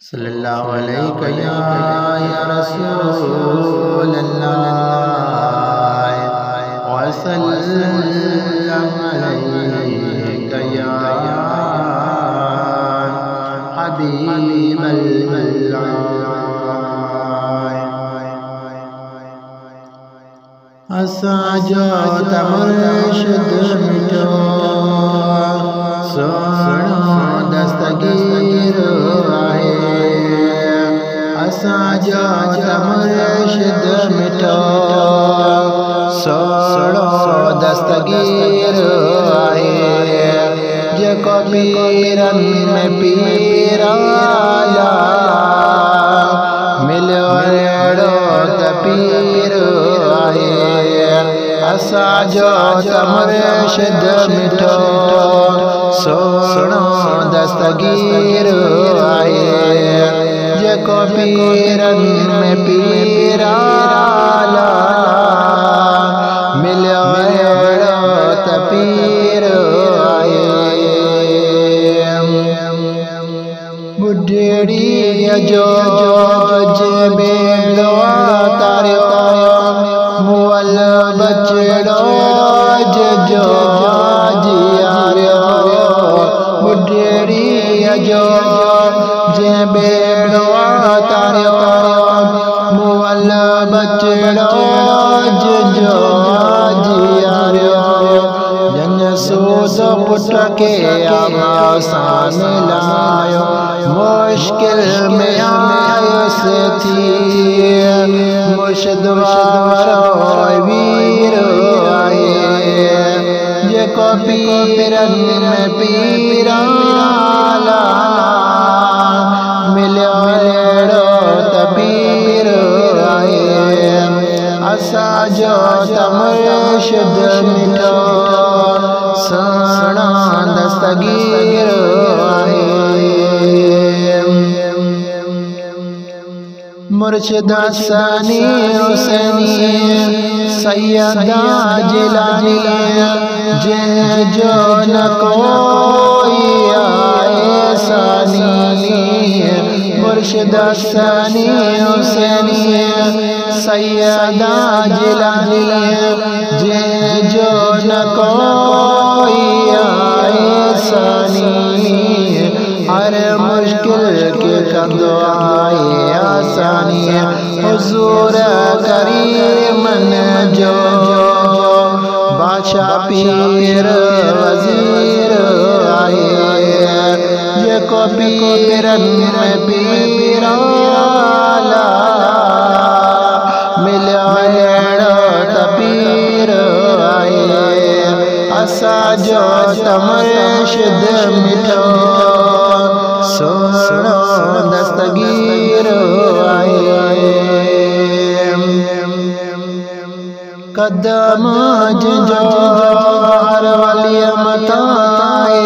सल्लल्लाहु अलैहि या रसूल अल्लाह वसल्लम अलैका या हबीब अल्लाह। असां जो मुर्शिद मिठो सोनो दस्तगीर आहे। असां जो मुर्शिद मिठो सोनो दस्तगीर आहे। जेको पीरन में पीराला मिलियो अहिड़ो त पीर आहे। असां जो मुर्शिद मिठो सोनो दस्तगीर आहे। जेको पीरन में पीराला मिलियो अहिड़ो त पीर आहे। बुढ़ड़ी जो बेड़ो तारियो मुअल बचड़ो जो जियारियो। बुढ़ड़ी जो बेड़ो तारियो मुअल बचड़ो जो जियारियो। जन सूद पुट के आसान लायो मुश्किल में आयस थी। मुर्शिद वारो वीर आए। जेको पीरन में पीराला मिलियो अहिड़ो त पीर आहे। असां जो मुर्शिद मिठो सोनो दस्तगीर आहे। मुर्शिद हसनी हुसैनी सैयदा जिलानी जो न कोई आए सानी। मुर्शिद हसनी हुसैनी सैयदा जिलानी जो न कोई आए सानी। हर मुश्किल के कंदो आए आसानी। हुजूर करीमन जो बादशाह पीर वजीर आए। जेको पीरन में पीराला मिलियो अहिड़ो त पीर आहे। असां जो मुर्शिद मिठो सोनो दस्तगीर आहे। कदम जो हर वली मताए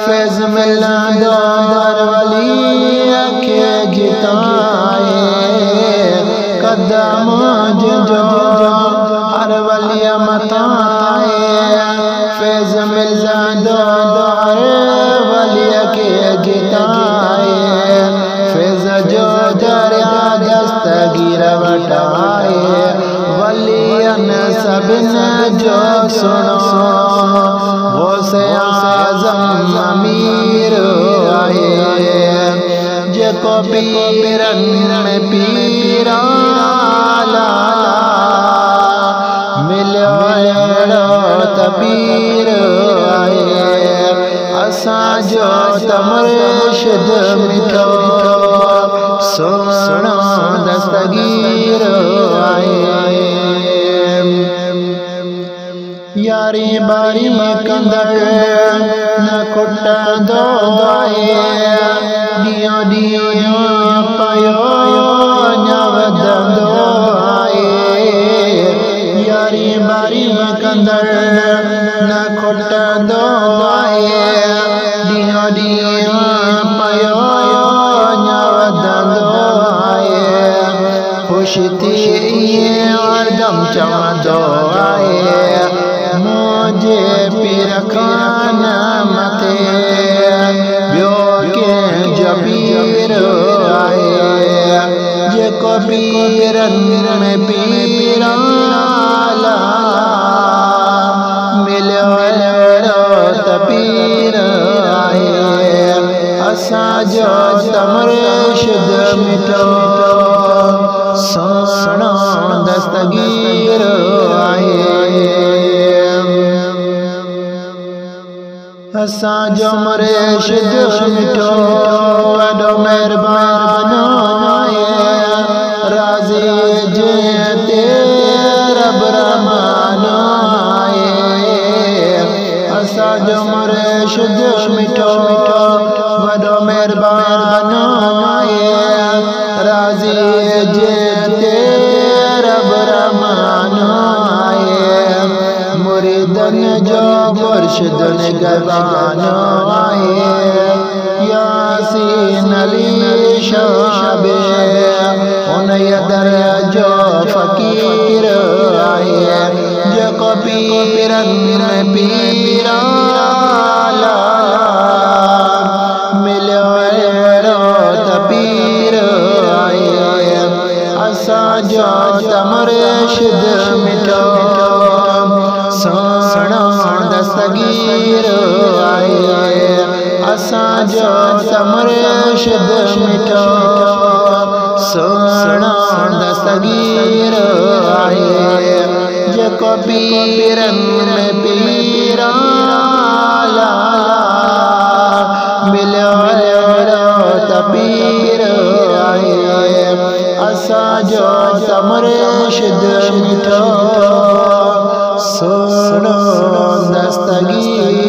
फैज़ मिलंदो हर वली के जिताए। कदम जो हर वली मताए फैज़ मिलंदो हर वली के जिताए। फैज़ जो दरिया दस्तगीर वटाए। वलियन सबिन जो सुनो वो से आज़म अमीर आए। जेको पीरन में पीराला मिलियो अहिड़ो त पीर आहे। असां जो मुर्शिद मिठो सोनो दस्तगीर आहे। यारी बारी कंदड़ न कुटंदो आहे। ॾींहों ॾींहों पयो न वधंदो आहे। यारी बारी कंदड़ न कुटंदो आहे। ॾींहों ॾींहों पयो न वधंदो आहे। ख़ुशि थी हरदम चवंदो आहे मुझे पीर खान मथे ॿियो कंहिंजो पीर पीर आए जेको पीरन में पीराला मिलियो त पीर आए असांजो त मुर्शिद मिठो सोनो दस्तगीर आए असांजो मुर्शिद मिठो वॾो महिरबान आए राज़ी जे ते रब रहमान आए असांजो मुर्शिद मिठो वॾो महिरबान आए राज़ी जे ते रब रहमान आए मुरीदन जो मुर्शिद निगहबान आए यासीन अली शाबे उन दर जो फ़कीर आए जेको पीरन में पीराला मिलियो त पीर आए असांजो त मुर्शिद मिठो सोनो दस्तगीर आए असांजो त मुर्शिद मिठो सोनो दस्तगीर आए जेको पीरन में पीराला मिलियो त पीर आए असांजो त मुर्शिद मिठो सोनो दस्तगीर